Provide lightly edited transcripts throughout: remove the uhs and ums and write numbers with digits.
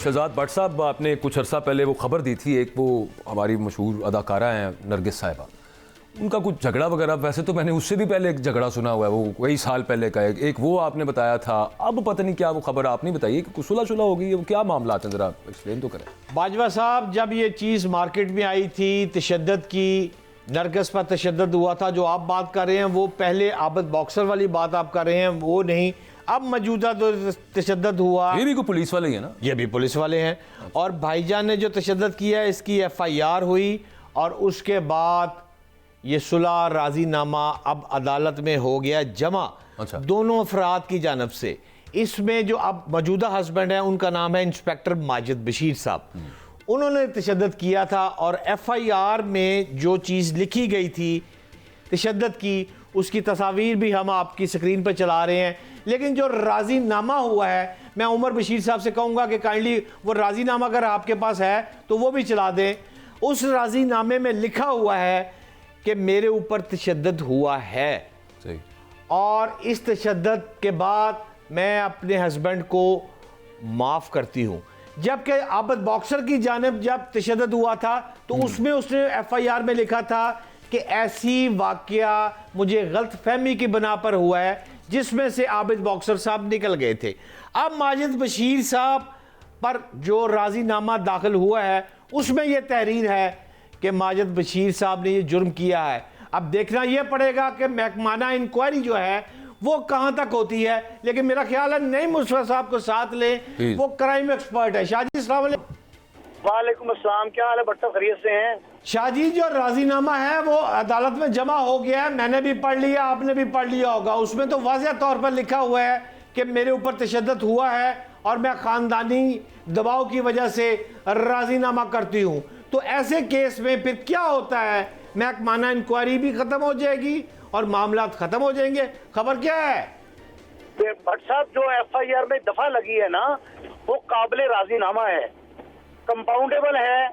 शहजाद भट्ट साहब, आपने कुछ अर्सा पहले वो खबर दी थी, एक वो हमारी मशहूर अदाकारा हैं नरगिस साहिबा, उनका कुछ झगड़ा वगैरह, वैसे तो मैंने उससे भी पहले एक झगड़ा सुना हुआ है, वो कई साल पहले का है, एक वो आपने बताया था, अब पता नहीं क्या वो खबर आप नहीं बताइए कि कुछ सुलह शुलह हो गई है, वो क्या मामला है, ज़रा एक्सप्लेन तो करें। बाजवा साहब, जब ये चीज़ मार्केट में आई थी तशद्दुद की, नरगिस पर तशद्दुद हुआ था, जो आप बात कर रहे हैं वो पहले आबद बॉक्सर वाली बात आप कर रहे हैं, वो नहीं, अब मौजूदा तो तशद्दुद हुआ, ये भी कोई पुलिस वाले ही है ना? ये भी पुलिस वाले हैं। और भाईजान ने जो तशद्दुद किया है, इसकी FIR हुई और उसके बाद ये सुलह राजीनामा अब अदालत में हो गया जमा, अच्छा। दोनों अफराद की जानब से। इसमें जो अब मौजूदा हस्बैंड है, उनका नाम है इंस्पेक्टर माजिद बशीर साहब, उन्होंने तशद्दुद किया था और FIR में जो चीज़ लिखी गई थी तशद्दुद की, उसकी तस्वीर भी हम आपकी स्क्रीन पर चला रहे हैं। लेकिन जो राजीनामा हुआ है, मैं उमर बशीर साहब से कहूँगा कि काइंडली वो राजीनामा अगर आपके पास है तो वो भी चला दें। उस राजीनामे में लिखा हुआ है कि मेरे ऊपर तशद्दुद हुआ है, सही, और इस तशद्दुद के बाद मैं अपने हस्बैंड को माफ़ करती हूँ। जबकि आबद बॉक्सर की जानिब जब तशद्दुद हुआ था तो उसमें उसने FIR में लिखा था कि ऐसी वाकया मुझे गलत फहमी की बना पर हुआ है, जिसमें से आबिद बॉक्सर साहब निकल गए थे। अब माजिद बशीर साहब पर जो राजीनामा दाखिल हुआ है, उसमें यह तहरीर है कि माजिद बशीर साहब ने ये जुर्म किया है। अब देखना यह पड़ेगा कि महकमाना इंक्वायरी जो है वो कहाँ तक होती है, लेकिन मेरा ख्याल है नईम मुस्तफा साहब को साथ लें, वो क्राइम एक्सपर्ट है। शाहजी अस्सलाम वालेकुम। वालेकुम अस्सलाम, क्या हाल है भट्ट साहब, खैरियत से हैं? शाहजी, जो राजीनामा है वो अदालत में जमा हो गया है, मैंने भी पढ़ लिया, आपने भी पढ़ लिया होगा। उसमें तो वाज़ेह तौर पर लिखा हुआ है कि मेरे ऊपर तशद्दुद हुआ है और मैं ख़ानदानी दबाव की वजह से राजीनामा करती हूँ। तो ऐसे केस में फिर क्या होता है, महकमाना इंक्वायरी भी ख़त्म हो जाएगी और मामला ख़त्म हो जाएंगे। खबर क्या है? भट्ट साहब, जो FIR में दफा लगी है ना, वो काबिले राजीनामा है, कंपाउंडेबल है,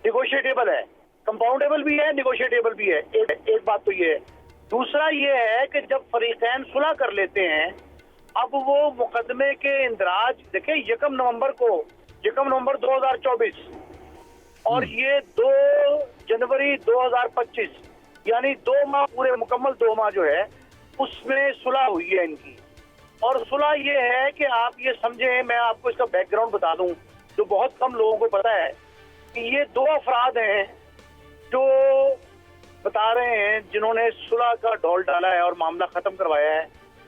निगोशिएटेबल है। कंपाउंडेबल भी है, निगोशिएटेबल भी है। एक बात तो ये है। दूसरा ये है कि जब फरीकैन सुलह कर लेते हैं, अब वो मुकदमे के इंदराज देखिए, 1 नवंबर 2024 और ये 2 जनवरी 2025, यानी 2 माह पूरे, मुकम्मल 2 माह जो है उसमें सुलह हुई है इनकी। और सुलह ये है कि आप ये समझें, मैं आपको इसका बैकग्राउंड बता दूं जो बहुत कम लोगों को पता है, कि ये 2 अफराद हैं जो बता रहे हैं जिन्होंने सुलह का ढोल डाला है और मामला खत्म करवाया है।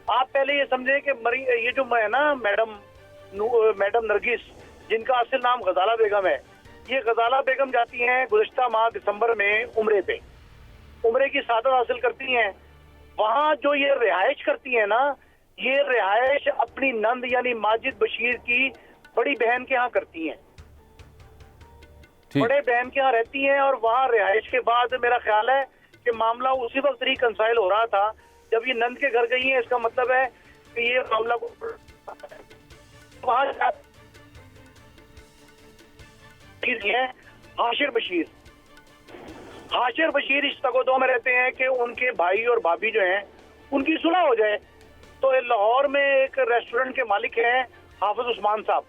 आप पहले ये समझें कि ये जो है ना मैडम नरगिस, जिनका असल नाम गजाला बेगम है, ये गजाला बेगम जाती हैं गुज़िश्ता माह दिसंबर में उम्रे की सादत हासिल करती हैं। वहाँ जो ये रिहाइश करती हैं ना, ये रिहाइश अपनी नंद यानी माजिद बशीर की बड़ी बहन के यहाँ करती हैं, बड़े बहन के यहाँ रहती हैं। और वहाँ रिहाइश के बाद मेरा ख्याल है कि मामला उसी वक्त रिकंसाइल हो रहा था जब ये नंद के घर गई हैं। इसका मतलब है कि ये मामला को वहाँ हाशिर बशीर इस तगोदो में रहते हैं कि उनके भाई और भाभी जो हैं उनकी सुलह हो जाए। तो लाहौर में एक रेस्टोरेंट के मालिक हैं हाफिज उस्मान साहब,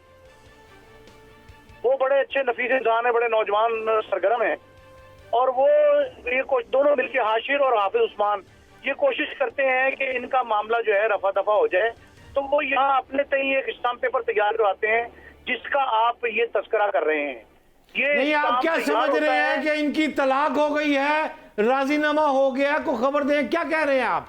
वो बड़े अच्छे नफीस इंसान है, बड़े नौजवान सरगर्म हैं, और वो ये दोनों मिलकर, हाशिर और हाफिज उस्मान, ये कोशिश करते हैं कि इनका मामला जो है रफा दफा हो जाए। तो वो यहाँ अपने तय एक स्टाम्प पेपर तैयार करवाते हैं जिसका आप ये तस्करा कर रहे हैं। ये नहीं, आप क्या समझ रहे हैं कि इनकी तलाक हो गई है, राजीनामा हो गया, को खबर दें, क्या कह रहे हैं आप?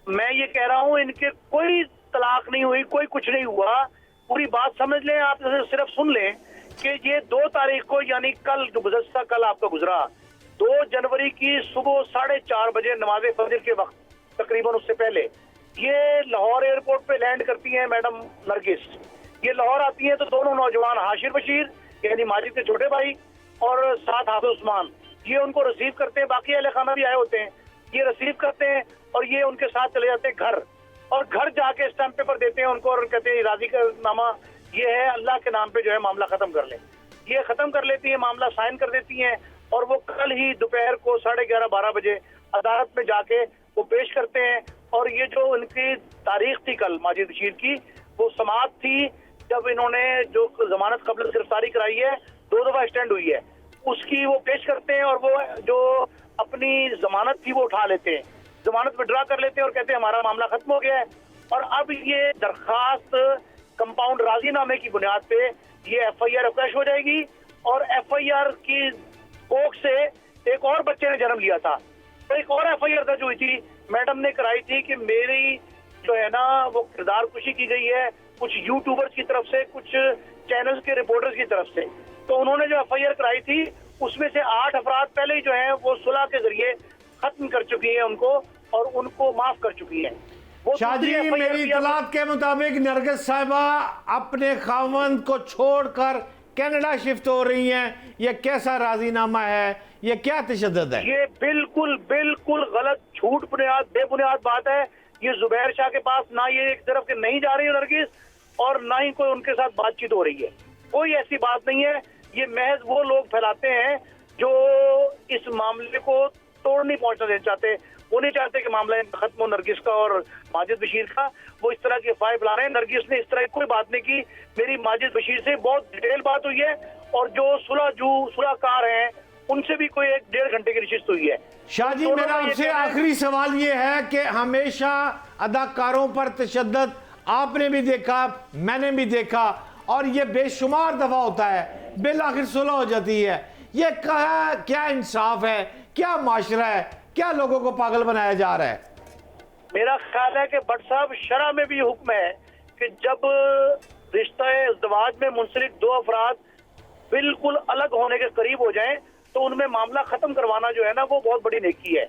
मैं ये कह रहा हूँ इनके कोई तलाक नहीं हुई, कोई कुछ नहीं हुआ। पूरी बात समझ लें आप, सिर्फ सुन लें कि ये 2 तारीख को, यानी कल जो गुज़श्ता कल आपका गुजरा 2 जनवरी की सुबह 4:30 बजे नमाज फजर के वक्त, तकरीबन उससे पहले, ये लाहौर एयरपोर्ट पे लैंड करती हैं मैडम नरगिस। ये लाहौर आती हैं तो दोनों नौजवान, हाशिर बशीर यानी माजिद के छोटे भाई और साथ हाफिज उस्मान, ये उनको रिसीव करते हैं। बाकी अहले खाना भी आए होते हैं, ये रिसीव करते हैं और ये उनके साथ चले जाते हैं घर, और घर जाके स्टैम्प पेपर देते हैं उनको और कहते हैं राजीनामा ये है, अल्लाह के नाम पे जो है मामला खत्म कर लें। ये खत्म कर लेती है, मामला साइन कर देती हैं, और वो कल ही दोपहर को 11:30-12 बजे अदालत में जाके वो पेश करते हैं। और ये जो उनकी तारीख थी कल माजिद बशीर की, वो समाअत थी जब इन्होंने जो जमानत कबल गिरफ्तारी कराई है, 2 दफा स्टैंड हुई है, उसकी वो पेश करते हैं और वो जो अपनी जमानत थी वो उठा लेते हैं, जमानत विड्रा कर लेते हैं और कहते हैं हमारा मामला खत्म हो गया है। और अब ये दरखास्त कंपाउंड राजीनामे की बुनियाद पे ये FIR अफरेश हो जाएगी और FIR की कोख से एक और बच्चे ने जन्म लिया था, तो एक और FIR दर्ज हुई थी, मैडम ने कराई थी कि मेरी जो है ना वो किरदार कुशी की गई है कुछ यूट्यूबर्स की तरफ से, कुछ चैनल्स के रिपोर्टर्स की तरफ से। तो उन्होंने जो FIR कराई थी उसमें से 8 अफराद पहले ही जो है वो सुलह के जरिए खत्म कर चुकी है उनको और उनको माफ कर चुकी है। वो शाहजी, दूसरी FIR मेरी भी इतलात के मुताबिक नरगिस साहिबा अपने खावंद को छोड़कर कनाडा शिफ्ट हो रही हैं। ये कैसा राजीनामा है, ये क्या तशद्दुद है? ये बिल्कुल बिल्कुल गलत, झूठ, बुनियाद, बेबुनियाद बात है। ये जुबैर शाह के पास ना ये एक तरफ के नहीं जा रही है नरगिस और ना ही कोई उनके साथ बातचीत हो रही है, कोई ऐसी बात नहीं है। ये महज वो लोग फैलाते हैं जो इस मामले को तोड़ नहीं पहुंचना देना चाहते। वो नहीं चाहते कि मामला खत्म हो नरगिस का और माजिद बशीर का। वो इस तरह की अफवाहें फैला रहे हैं। नरगिस ने इस तरह की कोई बात नहीं की। मेरी माजिद बशीर से बहुत डिटेल बात हुई है और जो सुलहकार हैं उनसे भी कोई 1-1.5 घंटे की नशिस्त हुई है। शाहजी, मेरा आपसे आखिरी सवाल ये है कि हमेशा अदाकारों पर तशद्दुद आपने भी देखा, मैंने भी देखा और ये बेशुमार दफा होता है, बिल आखिर सुलह हो जाती है। ये क्या इंसाफ है, क्या माशरा है, क्या लोगों को पागल बनाया जा रहा है? मेरा ख्याल है कि भट्ट साहब, शरह में भी हुक्म है कि जब रिश्ता इज़्दिवाज में मुंसलिक 2 अफराद बिल्कुल अलग होने के करीब हो जाएं तो उनमें मामला खत्म करवाना जो है ना वो बहुत बड़ी नेकी है।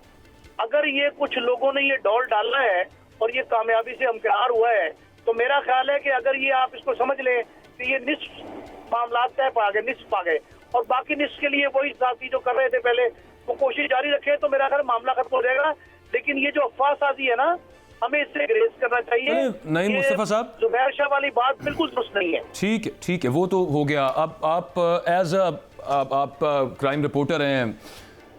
अगर ये कुछ लोगों ने ये डॉल डाला है और ये कामयाबी से हमकिनार हुआ है तो मेरा ख्याल है कि अगर ये आप इसको समझ लें कि ये निस्फ मामला तय पा गए, निस्फ आ गए और बाकी निस्फ के लिए वही साथी जो कर रहे थे पहले वो कोशिश जारी रखे तो मेरा ख्याल मामला खत्म हो जाएगा। लेकिन ये जो अफवाह साजी है ना, हमें इससे ग्रेस करना चाहिए। नहीं मुस्तफा साहब, जुबैर शाह वाली बात बिल्कुल दुरुस्त नहीं है। ठीक है, वो तो हो गया। अब आप एज आप क्राइम रिपोर्टर हैं,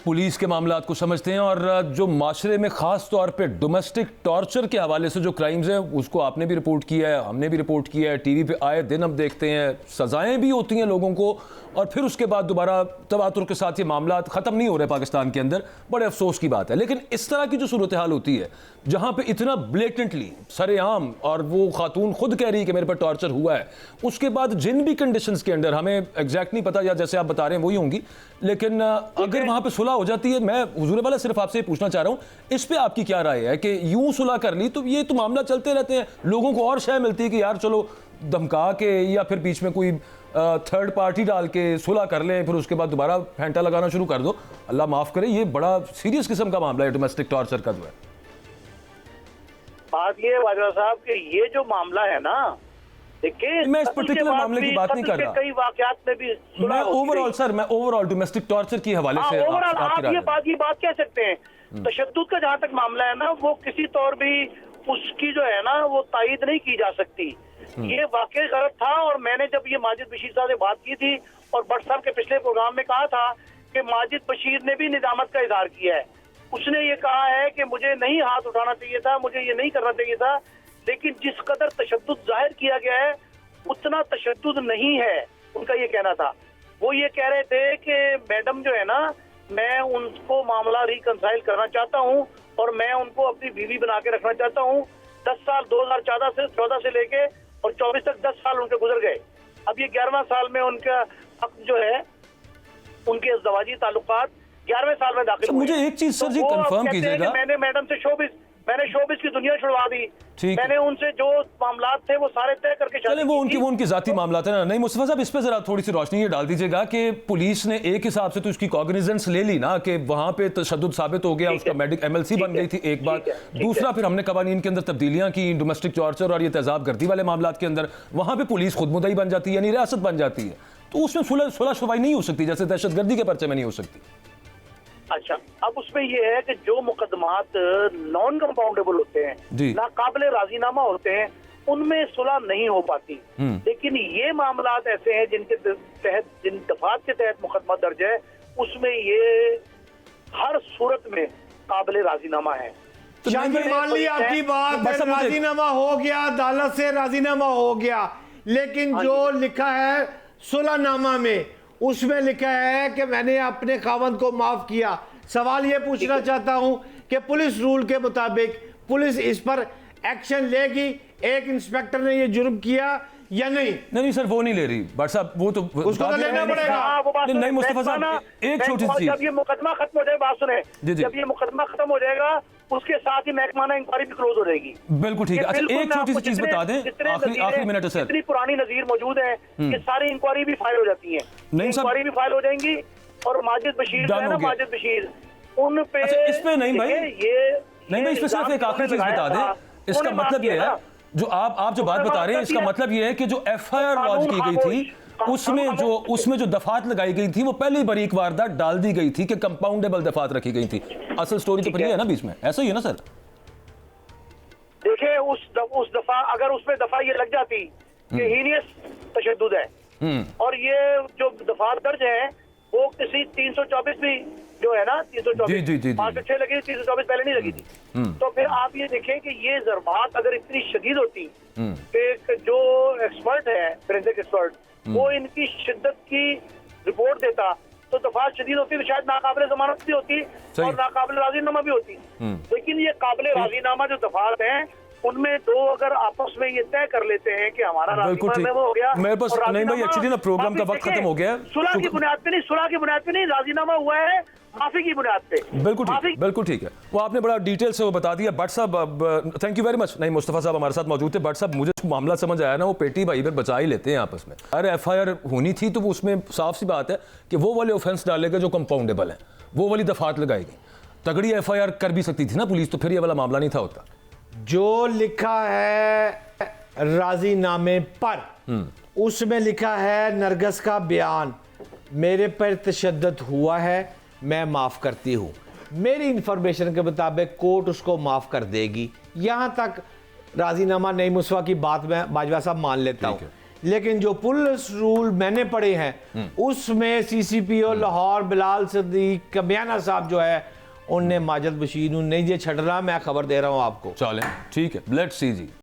पुलिस के मामलात को समझते हैं और जो माशरे में ख़ास तौर पे डोमेस्टिक टॉर्चर के हवाले से जो क्राइम्स हैं उसको आपने भी रिपोर्ट किया है, हमने भी रिपोर्ट किया है, टीवी पे आए दिन हम देखते हैं, सज़ाएं भी होती हैं लोगों को और फिर उसके बाद दोबारा तवातुर के साथ ये मामला ख़त्म नहीं हो रहे पाकिस्तान के अंदर। बड़े अफसोस की बात है। लेकिन इस तरह की जो सूरत हाल होती है जहाँ पे इतना ब्लेटेंटली सरेआम और वो खातून खुद कह रही है कि मेरे पर टॉर्चर हुआ है, उसके बाद जिन भी कंडीशंस के अंदर, हमें एग्जैक्ट नहीं पता या जैसे आप बता रहे हैं वही होंगी, लेकिन अगर वहाँ पे सुलह हो जाती है, मैं हुजूर वाला सिर्फ आपसे पूछना चाह रहा हूँ इस पे आपकी क्या राय है कि यूं सुलह कर ली तो ये तो मामला चलते रहते हैं, लोगों को और शय मिलती है कि यार चलो धमका के या फिर बीच में कोई थर्ड पार्टी डाल के सुलह कर लें, फिर उसके बाद दोबारा फेंटा लगाना शुरू कर दो। अल्लाह माफ करे, ये बड़ा सीरियस किस्म का मामला है डोमेस्टिक टॉर्चर का। जो है बात ये वाजवा साहब कि ये जो मामला है ना, देखिए मैं इस पर्टिकुलर मामले की बात नहीं कर रहा, कई वाकयात में भी मैं ओवरऑल सर, मैं ओवरऑल डोमेस्टिक टॉर्चर के हवाले से ओवरऑल आप ये बात कह सकते हैं। तशद्दुद का जहां तक मामला है ना, वो किसी तौर भी उसकी जो है ना वो तायद नहीं की जा सकती। ये वाकई गलत था और मैंने जब ये माजिद बशीर साहब से बात की थी और भट्ट साहब के पिछले प्रोग्राम में कहा था कि माजिद बशीर ने भी निजामत का इजहार किया है। उसने ये कहा है कि मुझे नहीं हाथ उठाना चाहिए था, मुझे ये नहीं करना चाहिए था, लेकिन जिस कदर तशद्दुद जाहिर किया गया है उतना तशद्दुद नहीं है, उनका ये कहना था। वो ये कह रहे थे कि मैडम जो है ना, मैं उनको मामला रिकंसाइल करना चाहता हूँ और मैं उनको अपनी बीवी बना के रखना चाहता हूँ। 10 साल 2014 से लेके और 24 तक 10 साल उनके गुजर गए। अब ये 11वां साल में उनका हक जो है, उनके इज़्दिवाजी ताल्लुकात 11वें साल में दाखिल हुए। मुझे एक चीज सर जी कंफर्म कीजिएगा, मैंने मैडम से शोबिस की दुनिया छुड़वा दी, मैंने उनसे जो मामलात थे वो सारे तय करके चले वो उनकी जाती मामलात है ना। नहीं मुस्तफा साहब, इस पे जरा थोड़ी सी रोशनी ये डाल दीजिएगा कि पुलिस ने एक हिसाब से तो इसकी कॉग्निजेंस ले ली ना कि वहां पे तशद्दुद साबित हो गया, उसका MLC बन गई थी एक बात। दूसरा फिर हमने कवानीन के अंदर तब्दीलियां की, डोमेस्टिक टॉर्चर और ये तेजाब गर्दी वाले मामलात के अंदर, वहां पे पुलिस खुद मुद्दई बन जाती है, यानी रियासत बन जाती है। तो उसमें सुलह शुरवाई नहीं हो सकती जैसे दहशतगर्दी के पर्चे में नहीं हो सकती। अच्छा, अब उसमें ये है कि जो मुकदमात नॉन कंपाउंडेबल होते हैं, नाकाबिले राजीनामा होते हैं, उनमें सुलह नहीं हो पाती। लेकिन ये मामलात ऐसे हैं जिनके तहत, जिन दफात के तहत मुकदमा दर्ज है, उसमें ये हर सूरत में काबिले राजीनामा है। मान ली आपकी बात, राजीनामा हो गया, अदालत से राजीनामा हो गया, लेकिन जो लिखा है सुलहनामा में, उसमें लिखा है कि मैंने अपने खावंद को माफ किया। सवाल ये पूछना चाहता हूं कि पुलिस रूल के मुताबिक पुलिस इस पर एक्शन लेगी? एक इंस्पेक्टर ने ये जुर्म किया या नहीं? नहीं सर, वो नहीं ले रही भट्ट साहब, वो तो उसको तो लेना पड़ेगा। हाँ, वो बात नहीं सुने, मुस्तफा साहब, एक छोटी सी जब चीज। ये मुकदमा खत्म हो जाए, बात सुने, जी, जी। जब ये मुकदमा खत्म हो जाएगा उसके साथ ही महकमाना इंक्वायरी भी क्लोज हो जाएगी। बिल्कुल ठीक है। अच्छा, एक छोटी सी चीज बता दें, आखिरी मिनट है सर। इतनी पुरानी नजीर मौजूद है कि सारी इंक्वायरी भी फाइल हो जाती है, नहीं साहब, इंक्वायरी भी फाइल हो जाएंगी। और माजिद बशीर जो है ना, माजिद बशीर, उन पे अच्छा, इस पे नहीं भाई, नहीं भाई, इस पे सिर्फ एक आखिरी चीज बता दें। इसका मतलब ये है, जो आप जो बात बता रहे हैं, इसका मतलब ये है कि जो एफआईआर लॉन्च की गई थी उसमें जो दफात लगाई गई थी वो पहली बारीक वारदात डाल दी गई थी कि कंपाउंडेबल दफात रखी गई थी। असल स्टोरी तो फिर ये है ना बीच में, ऐसा ही है ना सर? देखिए उस दफा, अगर उसमें दफा ये लग जाती कि हीनियस तशद्दुद है, और ये जो दफात दर्ज है वो किसी 324 भी जो है ना, 324 506 लगी, 324 पहले नहीं लगी थी। तो फिर आप ये देखें कि ये ज़रबात अगर इतनी शदीद होती कि जो एक्सपर्ट है, फोरेंसिक एक्सपर्ट, वो इनकी शिद्दत की रिपोर्ट देता तो दफात शदीद होती, तो शायद नाकाबिल जमानत भी होती और नाकाबिल राजीनामा भी होती। लेकिन ये काबिल राजीनामा जो दफात हैं, उनमें दो अगर आपस में ये तय कर लेते हैं कि हमारा राजीनामा हो गया, मेरे पास नहीं भाई, एक्चुअली ना प्रोग्राम का वक्त खत्म हो गया है। सुलह की बुनियाद पे नहीं, सुलह की बुनियाद पे नहीं, राजीनामा हुआ है माफी की बुनियाद पे। बिल्कुल ठीक है। वो आपने बड़ा डिटेल से वो बता दिया। भट्ट साहब थैंक यू वेरी मच। नहीं, मुस्तफा साहब हमारे साथ मौजूद थे। भट्ट साहब, मुझे मामला समझ आया ना, वो पेटी भाई फिर बचा ही लेते हैं आपस में। अरे एफआईआर होनी थी तो उसमें साफ सी बात है कि वो वाले ऑफेंस डाले गए जो कंपाउंडेबल है, वो वाली दफात लगाएगी। तगड़ी एफआईआर कर भी सकती थी ना पुलिस, तो फिर ये वाला मामला नहीं था होता। जो लिखा है राजीनामे पर, उसमें लिखा है नरगिस का बयान, मेरे पर तशद्दुद हुआ है, मैं माफ करती हूं। मेरी इंफॉर्मेशन के मुताबिक कोर्ट उसको माफ कर देगी। यहां तक राजीनामा नहीं मुस्तफा की बात में बाजवा साहब मान लेता हूं, लेकिन जो पुलिस रूल मैंने पढ़े हैं उसमें सीसीपीओ लाहौर बिलाल सिद्दीक कमियाना साहब जो है, उनने माजिद बशीर नहीं जे छड़ना, मैं खबर दे रहा हूं आपको। चलें ठीक है, लेट्स सी जी।